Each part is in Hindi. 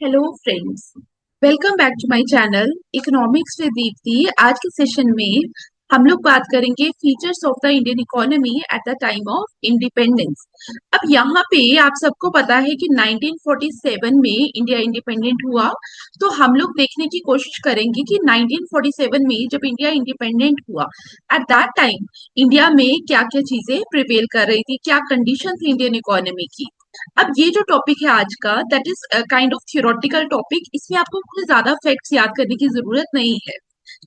Hello friends, welcome back to my channel economics with Deepti. आज के सेशन में हम लोग बात करेंगे features of the Indian economy at the time of independence. अब यहाँ पे आप सबको पता है कि 1947 में इंडिया इंडिपेंडेंट हुआ। तो हम लोग देखने की कोशिश करेंगे कि 1947 में जब इंडिया इंडिपेंडेंट हुआ, एट दैट टाइम इंडिया में क्या क्या चीजें प्रिवेल कर रही थी, क्या कंडीशन थी इंडियन इकोनॉमी की। अब ये जो टॉपिक है आज का, that is kind of theoretical topic. इसमें आपको कुछ ज्यादा फैक्ट्स याद करने की जरूरत नहीं है।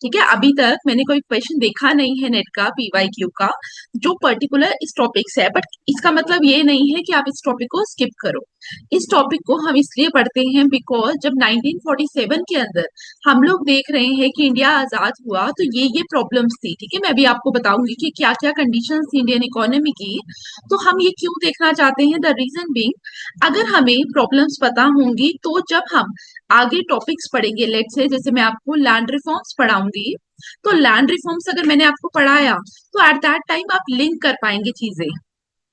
ठीक है, अभी तक मैंने कोई क्वेश्चन देखा नहीं है नेट का, पीवाईक्यू का, जो पर्टिकुलर इस टॉपिक से है। बट इसका मतलब ये नहीं है कि आप इस टॉपिक को स्किप करो। इस टॉपिक को हम इसलिए पढ़ते हैं बिकॉज जब 1947 के अंदर हम लोग देख रहे हैं कि इंडिया आजाद हुआ, तो ये प्रॉब्लम्स थी। ठीक है, मैं भी आपको बताऊंगी कि क्या क्या कंडीशंस थी इंडियन इकोनॉमी की। तो हम ये क्यों देखना चाहते हैं, द रीजन बीइंग, अगर हमें प्रॉब्लम्स पता होंगी तो जब हम आगे टॉपिक्स पढ़ेंगे, लेट से जैसे मैं आपको लैंड रिफॉर्म्स पढ़ाऊंगी, तो लैंड रिफॉर्म्स अगर मैंने आपको पढ़ाया तो एट दैट टाइम आप लिंक कर पाएंगे चीजें।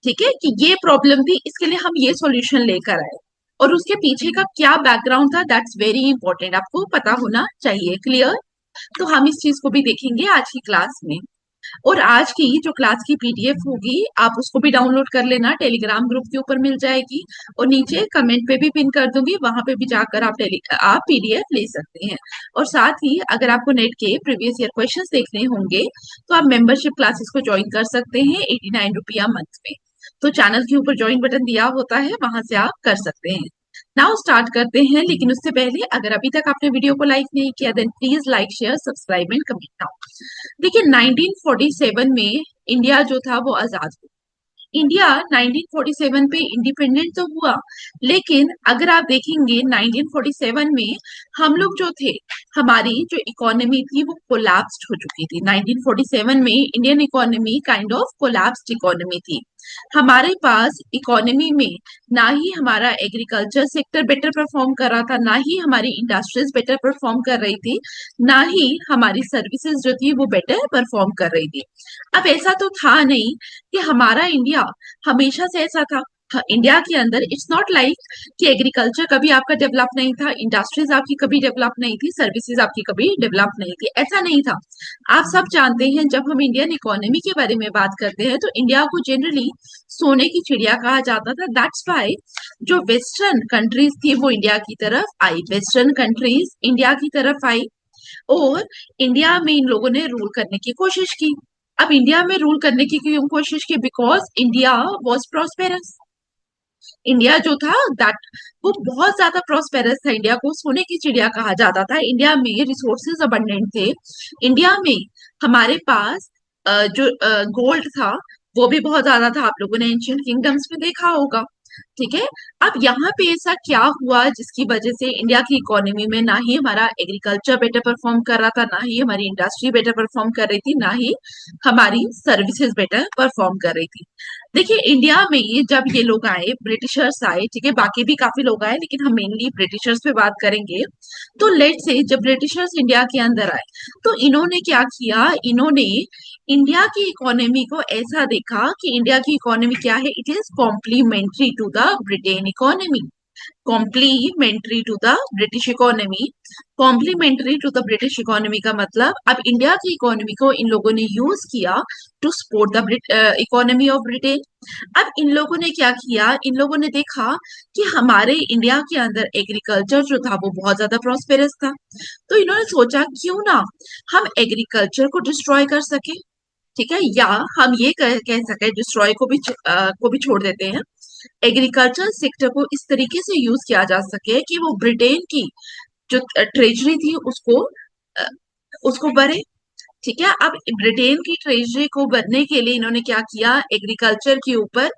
ठीक है, कि ये प्रॉब्लम थी, इसके लिए हम ये सॉल्यूशन लेकर आए, और उसके पीछे का क्या बैकग्राउंड था, दैट्स वेरी इंपॉर्टेंट, आपको पता होना चाहिए। क्लियर? तो हम इस चीज को भी देखेंगे आज की क्लास में। और आज की जो क्लास की पीडीएफ होगी, आप उसको भी डाउनलोड कर लेना, टेलीग्राम ग्रुप के ऊपर मिल जाएगी, और नीचे कमेंट पे भी पिन कर दूंगी, वहां पे भी जाकर आप पीडीएफ ले सकते हैं। और साथ ही अगर आपको नेट के प्रीवियस ईयर क्वेश्चंस देखने होंगे तो आप मेंबरशिप क्लासेस को ज्वाइन कर सकते हैं 89 रुपया मंथ में। तो चैनल के ऊपर ज्वाइन बटन दिया होता है, वहां से आप कर सकते हैं। नाउ स्टार्ट करते हैं, लेकिन उससे पहले अगर अभी तक आपने वीडियो को लाइक नहीं किया, then please like, share, subscribe and comment now. देखिए, 1947 में इंडिया जो था वो आजाद हुआ। इंडिया 1947 पे इंडिपेंडेंट तो हुआ, लेकिन अगर आप देखेंगे 1947 में हम लोग जो थे, हमारी जो इकोनॉमी थी वो कोलैप्स्ड हो चुकी थी। 1947 में Indian economy kind of collapsed economy थी। हमारे पास इकोनॉमी में ना ही हमारा एग्रीकल्चर सेक्टर बेटर परफॉर्म कर रहा था, ना ही हमारी इंडस्ट्रीज बेटर परफॉर्म कर रही थी, ना ही हमारी सर्विसेज जो थी वो बेटर परफॉर्म कर रही थी। अब ऐसा तो था नहीं कि हमारा इंडिया हमेशा से ऐसा था। हाँ, इंडिया के अंदर इट्स नॉट लाइक कि एग्रीकल्चर कभी आपका डेवलप नहीं था, इंडस्ट्रीज आपकी कभी डेवलप नहीं थी, सर्विसेज आपकी कभी डेवलप नहीं थी, ऐसा नहीं था। आप सब जानते हैं, जब हम इंडियन इकोनॉमी के बारे में बात करते हैं तो इंडिया को जनरली सोने की चिड़िया कहा जाता था। दैट्स वाई जो वेस्टर्न कंट्रीज थी वो इंडिया की तरफ आई, वेस्टर्न कंट्रीज इंडिया की तरफ आई, और इंडिया में इन लोगों ने रूल करने की कोशिश की। अब इंडिया में रूल करने की क्यों कोशिश की? Because India was prosperous. India जो था दैट वो बहुत ज्यादा प्रॉस्पेरस था, इंडिया को सोने की चिड़िया कहा जाता था। इंडिया में रिसोर्सेज अबंडेंट थे। इंडिया में हमारे पास जो गोल्ड था वो भी बहुत ज्यादा था, आप लोगों ने एंशियंट किंगडम्स में देखा होगा। ठीक है, अब यहाँ पे ऐसा क्या हुआ जिसकी वजह से इंडिया की इकोनॉमी में ना ही हमारा एग्रीकल्चर बेटर परफॉर्म कर रहा था, ना ही हमारी इंडस्ट्री बेटर परफॉर्म कर रही थी, ना ही हमारी सर्विसेज बेटर परफॉर्म कर रही थी। देखिए, इंडिया में जब ये लोग आए, ब्रिटिशर्स आए, ठीक है, बाकी भी काफी लोग आए, लेकिन हम मेनली ब्रिटिशर्स पे बात करेंगे। तो लेट से जब ब्रिटिशर्स इंडिया के अंदर आए तो इन्होंने क्या किया, इन्होंने इंडिया की इकोनॉमी को ऐसा देखा कि इंडिया की इकोनॉमी क्या है, it is complementary to the Britain economy, complementary to the British economy. Complementary to the British economy का मतलब, अब इंडिया की इकोनॉमी को इन लोगों ने यूज किया to support the economy of Britain. अब इन लोगों ने क्या किया, इन लोगों ने देखा कि हमारे इंडिया के अंदर एग्रीकल्चर जो था वो बहुत ज्यादा प्रॉस्पेरस था। तो इन्होंने सोचा क्यों ना हम एग्रीकल्चर को डिस्ट्रॉय कर सके। ठीक है, या हम ये कह सके डिस्ट्रॉय को भी छोड़ देते हैं, एग्रीकल्चर सेक्टर को इस तरीके से यूज किया जा सके कि वो ब्रिटेन की जो ट्रेजरी थी अ, उसको भरे। ठीक है, अब ब्रिटेन की ट्रेजरी को भरने के लिए इन्होंने क्या किया, एग्रीकल्चर के ऊपर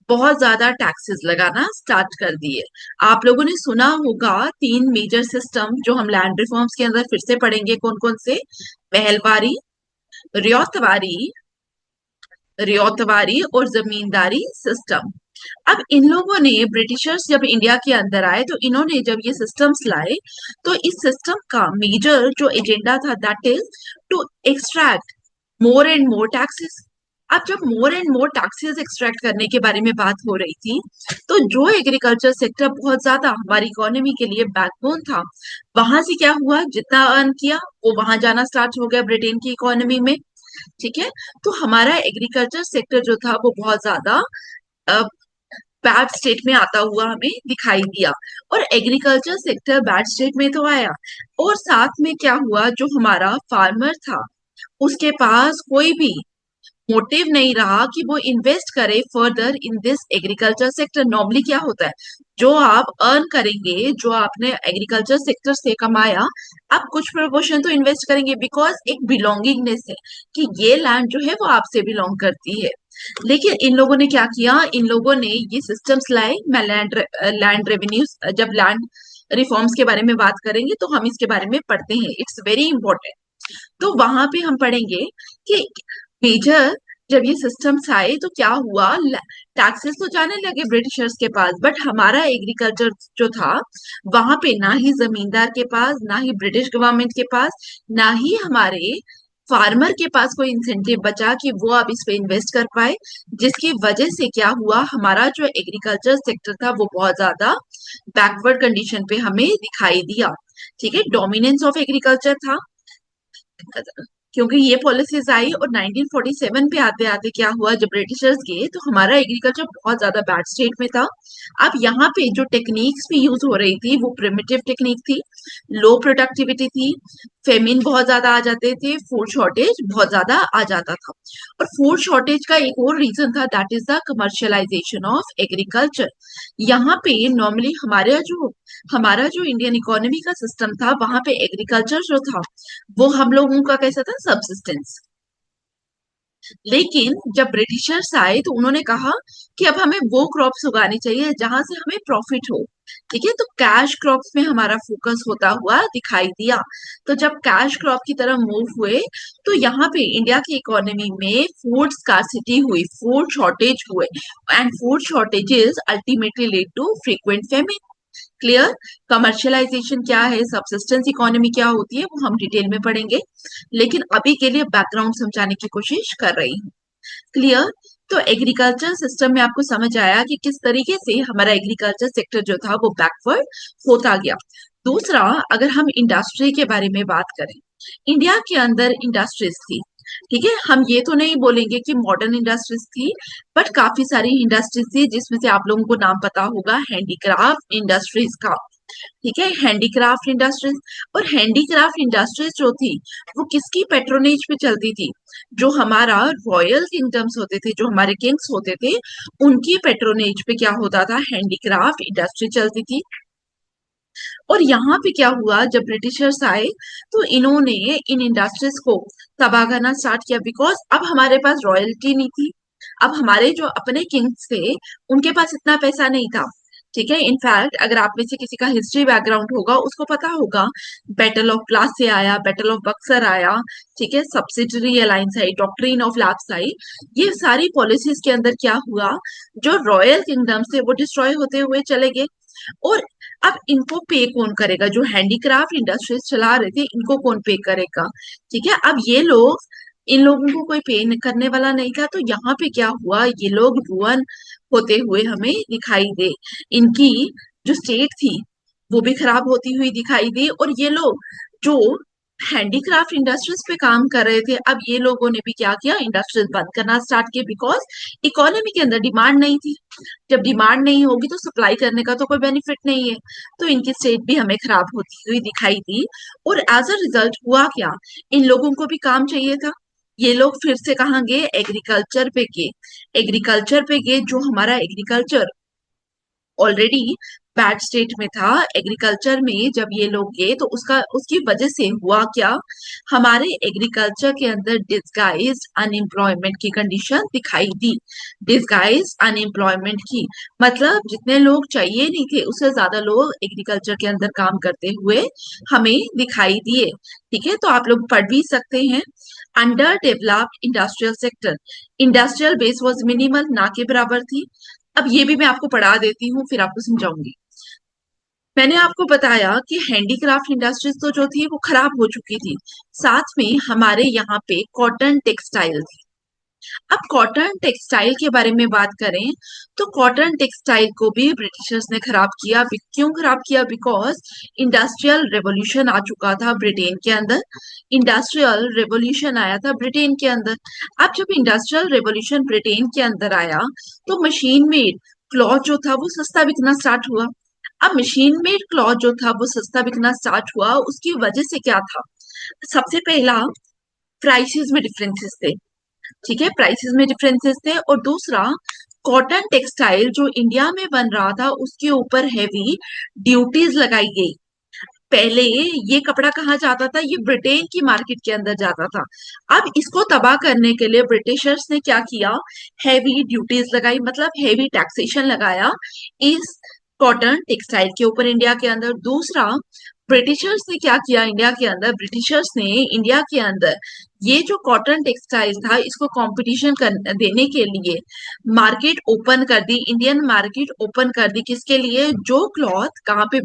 बहुत ज्यादा टैक्सेस लगाना स्टार्ट कर दिए। आप लोगों ने सुना होगा तीन मेजर सिस्टम जो हम लैंड रिफॉर्म्स के अंदर फिर से पढ़ेंगे, कौन कौन से? महलवारी, रियायतवारी, रियायतवारी और जमींदारी सिस्टम। अब इन लोगों ने, ब्रिटिशर्स जब इंडिया के अंदर आए तो इन्होंने जब ये सिस्टम्स लाए, तो इस सिस्टम का मेजर जो एजेंडा था that is to extract more and more taxes. अब जब more and more taxes extract करने के बारे में बात हो रही थी, तो जो एग्रीकल्चर सेक्टर बहुत ज्यादा हमारी इकोनॉमी के लिए बैकबोन था, वहां से क्या हुआ, जितना अर्न किया वो वहां जाना स्टार्ट हो गया ब्रिटेन की इकोनॉमी में। ठीक है। तो हमारा एग्रीकल्चर सेक्टर जो था वो बहुत ज्यादा बैड स्टेट में आता हुआ हमें दिखाई दिया। और एग्रीकल्चर सेक्टर बैड स्टेट में तो आया, और साथ में क्या हुआ, जो हमारा फार्मर था उसके पास कोई भी मोटिव नहीं रहा कि वो इन्वेस्ट करे further in this agriculture sector. Normally क्या होता है, जो आप अर्न करेंगे, जो आपने एग्रीकल्चर सेक्टर से कमाया, आप कुछ प्रोपोर्शन तो इन्वेस्ट करेंगे, बिकॉज एक बिलोंगिंगनेस है कि ये लैंड जो है वो आपसे बिलोंग करती है। लेकिन इन लोगों ने क्या किया, इन लोगों ने ये सिस्टम्स लाए। मैं लैंड रेवेन्यूज, जब लैंड रिफॉर्म्स के बारे में बात करेंगे तो हम इसके बारे में पढ़ते हैं, इट्स वेरी इंपॉर्टेंट। तो वहां पे हम पढ़ेंगे कि मेजर जब ये सिस्टम्स आए तो क्या हुआ, टैक्सेस तो जाने लगे ब्रिटिशर्स के पास, बट हमारा एग्रीकल्चर जो था वहां पे ना ही जमींदार के पास, ना ही ब्रिटिश गवर्नमेंट के पास, ना ही हमारे फार्मर के पास कोई इंसेंटिव बचा कि वो अब इस पे इन्वेस्ट कर पाए। जिसकी वजह से क्या हुआ, हमारा जो एग्रीकल्चर सेक्टर था वो बहुत ज्यादा बैकवर्ड कंडीशन पे हमें दिखाई दिया। ठीक है, डोमिनेंस ऑफ एग्रीकल्चर था, क्योंकि ये पॉलिसीज आई। और 1947 पे आते आते क्या हुआ, जब ब्रिटिशर्स गए तो हमारा एग्रीकल्चर बहुत ज्यादा बैड स्टेट में था। अब यहाँ पे जो टेक्निक्स भी यूज हो रही थी वो प्रिमिटिव टेक्निक थी, लो प्रोडक्टिविटी थी, फेमिन बहुत ज्यादा आ जाते थे, फूड शॉर्टेज बहुत ज्यादा आ जाता था। और फूड शॉर्टेज का एक और रीजन था, that is the commercialisation of agriculture. यहाँ पे नॉर्मली हमारा जो इंडियन इकोनॉमी का सिस्टम था, वहां पे एग्रीकल्चर जो था वो हम लोगों का कैसा था, सबसिस्टेंस। लेकिन जब ब्रिटिशर्स आए तो उन्होंने कहा कि अब हमें वो क्रॉप्स उगानी चाहिए जहां से हमें प्रॉफिट हो। ठीक है, तो कैश क्रॉप्स में हमारा फोकस होता हुआ दिखाई दिया। तो जब कैश क्रॉप की तरफ मूव हुए तो यहाँ पे इंडिया की इकोनॉमी में फूड स्कार्सिटी हुई, फूड शॉर्टेज हुए, and food shortages ultimately lead to frequent famine. Clear. Commercialisation क्या है, सबसिस्टेंस इकोनॉमी क्या होती है, वो हम डिटेल में पढ़ेंगे, लेकिन अभी के लिए बैकग्राउंड समझाने की कोशिश कर रही हूँ। क्लियर। तो एग्रीकल्चर सिस्टम में आपको समझ आया कि किस तरीके से हमारा एग्रीकल्चर सेक्टर जो था वो बैकवर्ड होता गया। दूसरा, अगर हम इंडस्ट्री के बारे में बात करें, इंडिया के अंदर इंडस्ट्रीज थी। ठीक है, हम ये तो नहीं बोलेंगे कि मॉडर्न इंडस्ट्रीज थी, बट काफी सारी इंडस्ट्रीज थी, जिसमें से आप लोगों को नाम पता होगा हैंडीक्राफ्ट इंडस्ट्रीज का। ठीक है, हैंडीक्राफ्ट इंडस्ट्रीज। और हैंडीक्राफ्ट इंडस्ट्रीज जो थी वो किसकी पेट्रोनेज पे चलती थी, जो हमारा रॉयल किंगडम्स होते थे, जो हमारे किंग्स होते थे, उनकी पेट्रोनेज पे क्या होता था, हैंडीक्राफ्ट इंडस्ट्री चलती थी। और यहाँ पे क्या हुआ, जब ब्रिटिशर्स आए तो इन्होंने इन इंडस्ट्रीज को तबाह करना स्टार्ट किया, बिकॉज अब हमारे पास रॉयल्टी नहीं थी। अब हमारे जो अपने किंग्स थे उनके पास इतना पैसा नहीं था। ठीक है, इनफैक्ट अगर आप में से किसी का हिस्ट्री बैकग्राउंड होगा उसको पता होगा, बैटल ऑफ प्लासी आया, बैटल ऑफ बक्सर आया। ठीक है, सब्सिडरी अलायंस आई, डॉक्ट्रिन ऑफ लैप्स आई। ये सारी पॉलिसीज के अंदर क्या हुआ, जो रॉयल किंगडम्स थे वो डिस्ट्रॉय होते हुए चले गए। और अब इनको पे कौन करेगा, जो हैंडीक्राफ्ट इंडस्ट्रीज चला रहे थे इनको कौन पे करेगा। ठीक है, अब ये लोग, इन लोगों को कोई पे करने वाला नहीं था, तो यहाँ पे क्या हुआ, ये लोग रुअन होते हुए हमें दिखाई दे। इनकी जो स्टेट थी वो भी खराब होती हुई दिखाई दी। और ये लोग जो हैंडीक्राफ्ट इंडस्ट्रीज पे काम कर रहे थे, अब ये लोगों ने भी क्या किया, इंडस्ट्रीज बंद करना स्टार्ट किए, बिकॉज इकोनॉमी के अंदर डिमांड नहीं थी। जब डिमांड नहीं होगी तो सप्लाई करने का तो कोई बेनिफिट नहीं है। तो इनकी स्टेट भी हमें खराब होती हुई दिखाई दी। और एज अ रिजल्ट हुआ क्या, इन लोगों को भी काम चाहिए था। ये लोग फिर से कहाँ गए, एग्रीकल्चर पे गए। एग्रीकल्चर पे गए, जो हमारा एग्रीकल्चर ऑलरेडी बैड स्टेट में था। एग्रीकल्चर में जब ये लोग गए तो उसकी वजह से हुआ क्या, हमारे एग्रीकल्चर के अंदर डिस्गाइज्ड अनएम्प्लॉयमेंट की कंडीशन दिखाई दी। डिस्गाइज्ड अनएम्प्लॉयमेंट की मतलब जितने लोग चाहिए नहीं थे उससे ज्यादा लोग एग्रीकल्चर के अंदर काम करते हुए हमें दिखाई दिए। ठीक है, तो आप लोग पढ़ भी सकते हैं, under developed industrial sector, industrial base was minimal, ना के बराबर थी। अब ये भी मैं आपको पढ़ा देती हूँ फिर आपको समझाऊंगी। मैंने आपको बताया कि हैंडीक्राफ्ट इंडस्ट्रीज तो जो थी वो खराब हो चुकी थी, साथ में हमारे यहाँ पे कॉटन टेक्सटाइल थी। अब कॉटन टेक्सटाइल के बारे में बात करें तो कॉटन टेक्सटाइल को भी ब्रिटिशर्स ने खराब किया। क्यों खराब किया? बिकॉज इंडस्ट्रियल रेवोल्यूशन आ चुका था ब्रिटेन के अंदर। इंडस्ट्रियल रेवोल्यूशन आया था ब्रिटेन के अंदर। अब जब इंडस्ट्रियल रेवोल्यूशन ब्रिटेन के अंदर आया तो मशीन मेड क्लॉथ जो था वो सस्ता बिकना स्टार्ट हुआ। अब मशीन मेड क्लॉथ जो था वो सस्ता बिकना स्टार्ट हुआ, उसकी वजह से क्या था? सबसे पहला, प्राइसेस में डिफरेंसेस थे। ठीक है, प्राइसेस में डिफरेंसेस थे। और दूसरा, कॉटन टेक्सटाइल जो इंडिया में बन रहा था उसके ऊपर हैवी ड्यूटीज लगाई गई। पहले ये कपड़ा कहाँ जाता था? ये ब्रिटेन की मार्केट के अंदर जाता था। अब इसको तबाह करने के लिए ब्रिटिशर्स ने क्या किया? हैवी ड्यूटीज लगाई, मतलब हैवी टैक्सेशन लगाया इस कॉटन टेक्सटाइल के ऊपर इंडिया के अंदर। दूसरा, ब्रिटिशर्स ने क्या किया इंडिया के अंदर? ब्रिटिशर्स ने इंडिया के अंदर ये जो कॉटन टेक्सटाइल था इसको कंपटीशन देने के लिए मार्केट ओपन कर दी, इंडियन मार्केट ओपन कर दी। किसके लिए? जो क्लॉथ कहाँ पे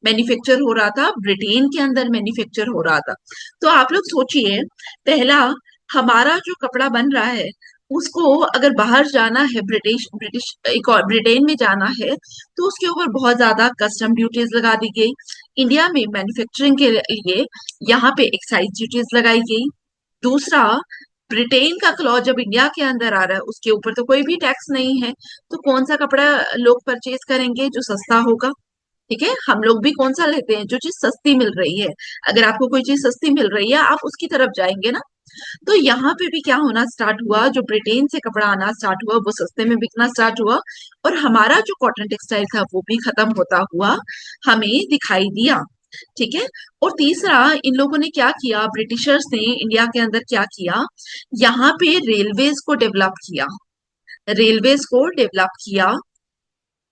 मैन्युफैक्चर हो रहा था? ब्रिटेन के अंदर मैन्युफैक्चर हो रहा था। तो आप लोग सोचिए, पहला, हमारा जो कपड़ा बन रहा है उसको अगर बाहर जाना है, ब्रिटिश ब्रिटिश ब्रिटेन में जाना है, तो उसके ऊपर बहुत ज्यादा कस्टम ड्यूटीज लगा दी गई। इंडिया में मैन्युफैक्चरिंग के लिए यहाँ पे एक्साइज ड्यूटीज लगाई गई। दूसरा, ब्रिटेन का क्लॉथ जब इंडिया के अंदर आ रहा है उसके ऊपर तो कोई भी टैक्स नहीं है, तो कौन सा कपड़ा लोग परचेज करेंगे? जो सस्ता होगा। ठीक है, हम लोग भी कौन सा लेते हैं? जो चीज सस्ती मिल रही है। अगर आपको कोई चीज सस्ती मिल रही है आप उसकी तरफ जाएंगे ना। तो यहाँ पे भी क्या होना स्टार्ट हुआ? जो ब्रिटेन से कपड़ा आना स्टार्ट हुआ वो सस्ते में बिकना स्टार्ट हुआ, और हमारा जो कॉटन टेक्सटाइल था वो भी खत्म होता हुआ हमें दिखाई दिया। ठीक है। और तीसरा, इन लोगों ने क्या किया? ब्रिटिशर्स ने इंडिया के अंदर क्या किया? यहाँ पे रेलवेज को डेवलप किया। रेलवेज को डेवलप किया।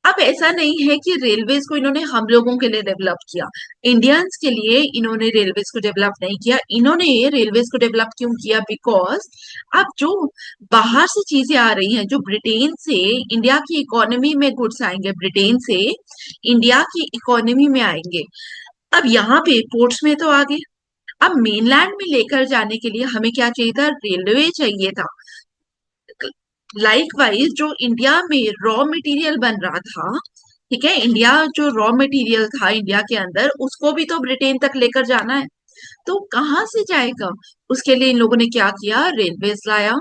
अब ऐसा नहीं है कि रेलवेज को इन्होंने हम लोगों के लिए डेवलप किया, इंडियंस के लिए इन्होंने रेलवेज को डेवलप नहीं किया। इन्होंने रेलवेज को डेवलप क्यों किया? बिकॉज अब जो बाहर से चीजें आ रही हैं, जो ब्रिटेन से इंडिया की इकोनॉमी में गुड्स आएंगे, ब्रिटेन से इंडिया की इकोनॉमी में आएंगे। अब यहाँ पे पोर्ट्स में तो आ गए। अब मेनलैंड में लेकर जाने के लिए हमें क्या चाहिए था? रेलवे चाहिए था। लाइक वाइज जो इंडिया में रॉ मटेरियल बन रहा था, ठीक है, इंडिया जो रॉ मटेरियल था इंडिया के अंदर उसको भी तो ब्रिटेन तक लेकर जाना है, तो कहाँ से जाएगा? उसके लिए इन लोगों ने क्या किया? रेलवेज लाया।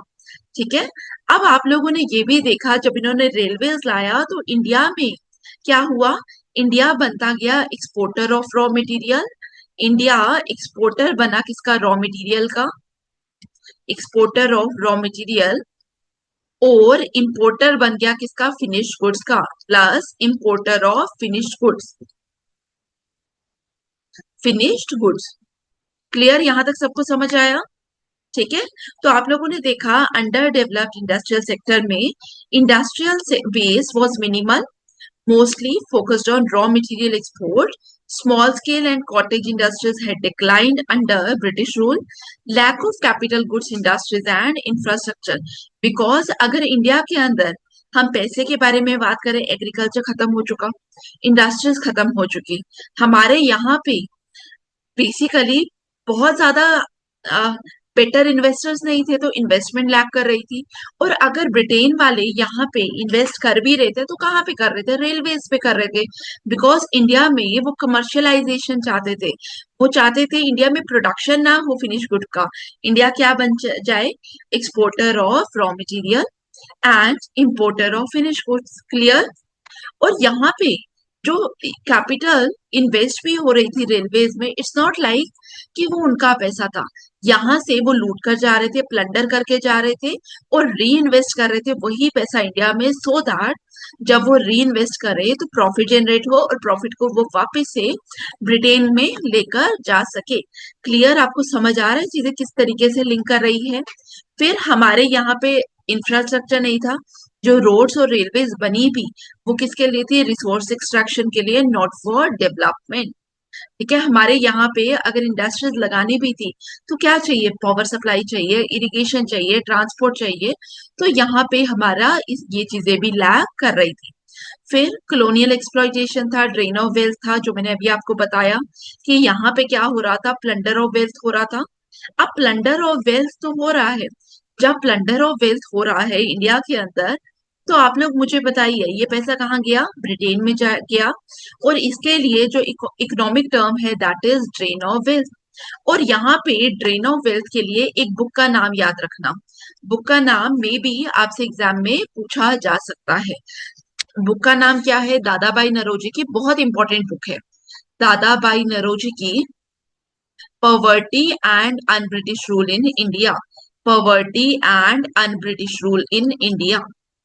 ठीक है। अब आप लोगों ने ये भी देखा, जब इन्होंने रेलवेज लाया तो इंडिया में क्या हुआ? इंडिया बनता गया exporter of raw material. India exporter बना किसका? रॉ मटेरियल का। Exporter of raw material. और इंपोर्टर बन गया किसका? फिनिश्ड गुड्स का। Plus importer of finished goods. Finished goods. Clear? यहां तक सबको समझ आया? ठीक है। तो आप लोगों ने देखा अंडर डेवलप्ड इंडस्ट्रियल सेक्टर में industrial base was minimal, mostly focused on raw material export. Small scale and cottage industries had declined under British rule. Lack of capital goods industries and infrastructure. Because अगर इंडिया के अंदर हम पैसे के बारे में बात करें, एग्रीकल्चर खत्म हो चुका, इंडस्ट्रीज खत्म हो चुकी। हमारे यहाँ पे बेसिकली बहुत ज्यादा बेटर इन्वेस्टर्स नहीं थे, तो इन्वेस्टमेंट लैक कर रही थी। और अगर ब्रिटेन वाले यहाँ पे इन्वेस्ट कर भी रहे थे तो कहाँ पे कर रहे थे? रेलवेज पे कर रहे थे। बिकॉज इंडिया में वो कमर्शियलाइजेशन चाहते थे। वो चाहते थे इंडिया में प्रोडक्शन ना हो फिनिश गुड का, इंडिया क्या बन जाए? Exporter of raw material and importer of finish goods. Clear? और यहाँ पे जो कैपिटल इन्वेस्ट भी हो रही थी रेलवेज में, इट्स नॉट लाइक कि वो उनका पैसा था। यहाँ से वो लूट कर जा रहे थे, प्लंडर करके जा रहे थे और री इन्वेस्ट कर रहे थे वही पैसा इंडिया में, सो दैट जब वो री इन्वेस्ट करे तो प्रॉफिट जनरेट हो और प्रॉफिट को वो वापस से ब्रिटेन में लेकर जा सके। क्लियर? आपको समझ आ रहा है चीजें किस तरीके से लिंक कर रही है? फिर हमारे यहाँ पे इंफ्रास्ट्रक्चर नहीं था। जो रोड्स और रेलवेज बनी भी वो किसके लिए थी? रिसोर्स एक्सट्रैक्शन के लिए, नॉट फॉर डेवलपमेंट। ठीक है। हमारे यहाँ पे अगर इंडस्ट्रीज लगानी भी थी तो क्या चाहिए? पावर सप्लाई चाहिए, इरिगेशन चाहिए, ट्रांसपोर्ट चाहिए। तो यहाँ पे हमारा ये चीजें भी लैक कर रही थी। फिर कॉलोनियल एक्सप्लॉइटेशन था, ड्रेन ऑफ वेल्थ था, जो मैंने अभी आपको बताया कि यहाँ पे क्या हो रहा था? प्लंडर ऑफ वेल्थ हो रहा था। अब प्लंडर ऑफ वेल्थ तो हो रहा है, जब प्लंडर ऑफ वेल्थ हो रहा है इंडिया के अंदर, तो आप लोग मुझे बताइए ये पैसा कहाँ गया? ब्रिटेन में जा गया। और इसके लिए जो इकोनॉमिक टर्म है that is drain of wealth. और यहाँ पे ड्रेन ऑफ वेल्थ के लिए एक बुक का नाम याद रखना। बुक का नाम मे बी आपसे एग्जाम में पूछा जा सकता है। बुक का नाम क्या है? दादाबाई नरोजी की बहुत इंपॉर्टेंट बुक है। दादाबाई नरोजी की poverty and un British rule in India. Poverty and un British rule in India.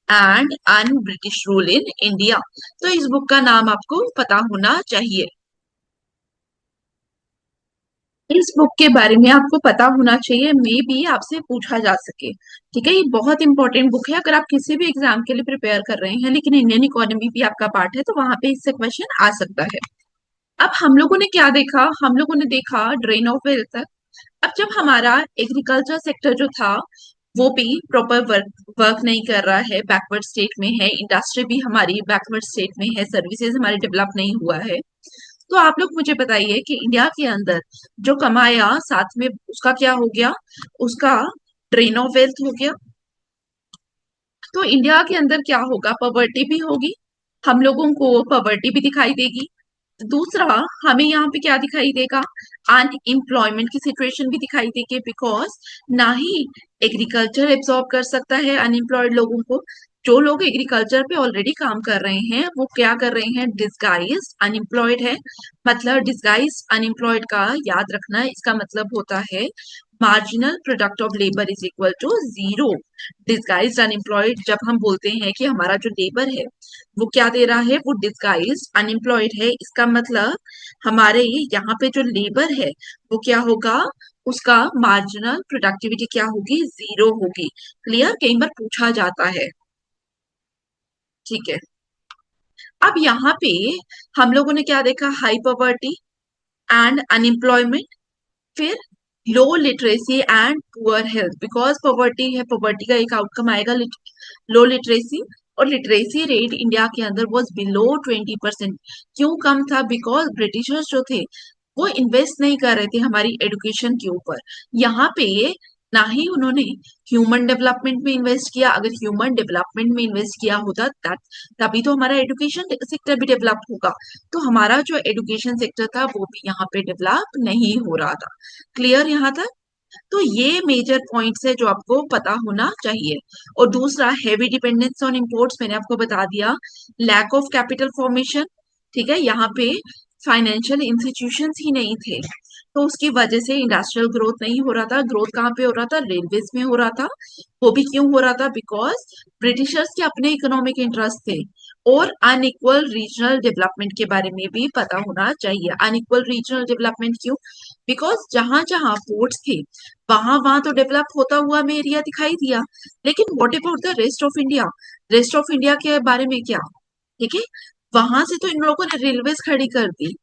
And un British rule in India. तो इस बुक का नाम आपको पता होना चाहिए। इस बुक के बारे में आपको पता होना चाहिए, मे बी आपसे पूछा जा सके। ठीक है, ये बहुत इंपॉर्टेंट बुक है अगर आप किसी भी एग्जाम के लिए प्रिपेयर कर रहे हैं, लेकिन इंडियन इकोनॉमी भी आपका पार्ट है तो वहां पे इससे क्वेश्चन आ सकता है। अब हम लोगों ने क्या देखा? हम लोगों ने देखा ड्रेन ऑफ वेल्थ। अब जब हमारा एग्रीकल्चर सेक्टर जो था वो भी प्रॉपर वर्क नहीं कर रहा है, बैकवर्ड स्टेट में है, इंडस्ट्री भी हमारी बैकवर्ड स्टेट में है, सर्विसेज हमारी डेवलप नहीं हुआ है, तो आप लोग मुझे बताइए कि इंडिया के अंदर जो कमाया साथ में उसका क्या हो गया? उसका ड्रेन ऑफ वेल्थ हो गया। तो इंडिया के अंदर क्या होगा? पॉवर्टी भी होगी, हम लोगों को पॉवर्टी भी दिखाई देगी। दूसरा, हमें यहाँ पे क्या दिखाई देगा? अनएम्प्लॉयमेंट की सिचुएशन भी दिखाई देगी, बिकॉज ना ही एग्रीकल्चर एब्सॉर्ब कर सकता है अनएम्प्लॉयड लोगों को। जो लोग एग्रीकल्चर पे ऑलरेडी काम कर रहे हैं वो क्या कर रहे हैं? डिस्गाइज अनएम्प्लॉयड है। मतलब डिस्गाइज अनएम्प्लॉयड का याद रखना, इसका मतलब होता है marginal product of labour is equal to zero. Disguise unemployed जब हम बोलते हैं कि हमारा जो लेबर है वो क्या दे रहा है? वो डिस्गाइज अनएम्प्लॉयड है, इसका मतलब हमारे यहाँ पे जो लेबर है वो क्या होगा? उसका मार्जिनल प्रोडक्टिविटी क्या होगी? जीरो होगी। क्लियर? कई बार पूछा जाता है। ठीक है, अब यहाँ पे हम लोगों ने क्या देखा? हाई पॉवर्टी एंड अनएम्प्लॉयमेंट, फिर लो literacy and poor health. Because poverty है, पॉवर्टी का एक आउटकम आएगा लो लिटरेसी। और लिटरेसी रेट इंडिया के अंदर वॉज बिलो 20%। क्यों कम था? बिकॉज ब्रिटिशर्स जो थे वो इन्वेस्ट नहीं कर रहे थे हमारी एडुकेशन के ऊपर। यहाँ पे ना ही उन्होंने ह्यूमन डेवलपमेंट में इन्वेस्ट किया। अगर ह्यूमन डेवलपमेंट में इन्वेस्ट किया होता तभी तो हमारा एडुकेशन सेक्टर भी डेवलप होगा। तो हमारा जो एडुकेशन सेक्टर था वो भी यहाँ पे डेवलप नहीं हो रहा था। क्लियर यहाँ तक? तो ये मेजर पॉइंट्स है जो आपको पता होना चाहिए। और दूसरा, हैवी डिपेंडेंस ऑन इंपोर्ट्स, मैंने आपको बता दिया। लैक ऑफ कैपिटल फॉर्मेशन, ठीक है, यहाँ पे फाइनेंशियल इंस्टीट्यूशंस ही नहीं थे, तो उसकी वजह से इंडस्ट्रियल ग्रोथ नहीं हो रहा था। ग्रोथ कहाँ पे हो रहा था? रेलवेज में हो रहा था। वो भी क्यों हो रहा था? बिकॉज ब्रिटिशर्स के अपने इकोनॉमिक इंटरेस्ट थे। और अनइक्वल रीजनल डेवलपमेंट के बारे में भी पता होना चाहिए। अनइक्वल रीजनल डेवलपमेंट क्यों? बिकॉज जहां जहां पोर्ट्स थे वहां वहां तो डेवलप होता हुआ हमें एरिया दिखाई दिया, लेकिन what about the rest of India? Rest of India के बारे में क्या? ठीक है, वहां से तो इन लोगों ने रेलवेज खड़ी कर दी,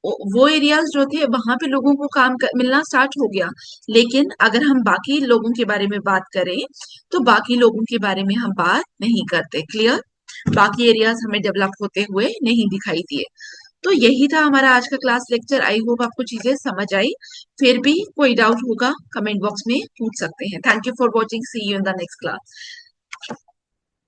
वो एरियाज जो थे वहां पे लोगों को मिलना स्टार्ट हो गया। लेकिन अगर हम बाकी लोगों के बारे में बात करें तो बाकी लोगों के बारे में हम बात नहीं करते। क्लियर? बाकी एरियाज हमें डेवलप होते हुए नहीं दिखाई दिए। तो यही था हमारा आज का क्लास लेक्चर। आई होप आपको चीजें समझ आई। फिर भी कोई डाउट होगा कमेंट बॉक्स में पूछ सकते हैं। Thank you for watching, see you in the next class.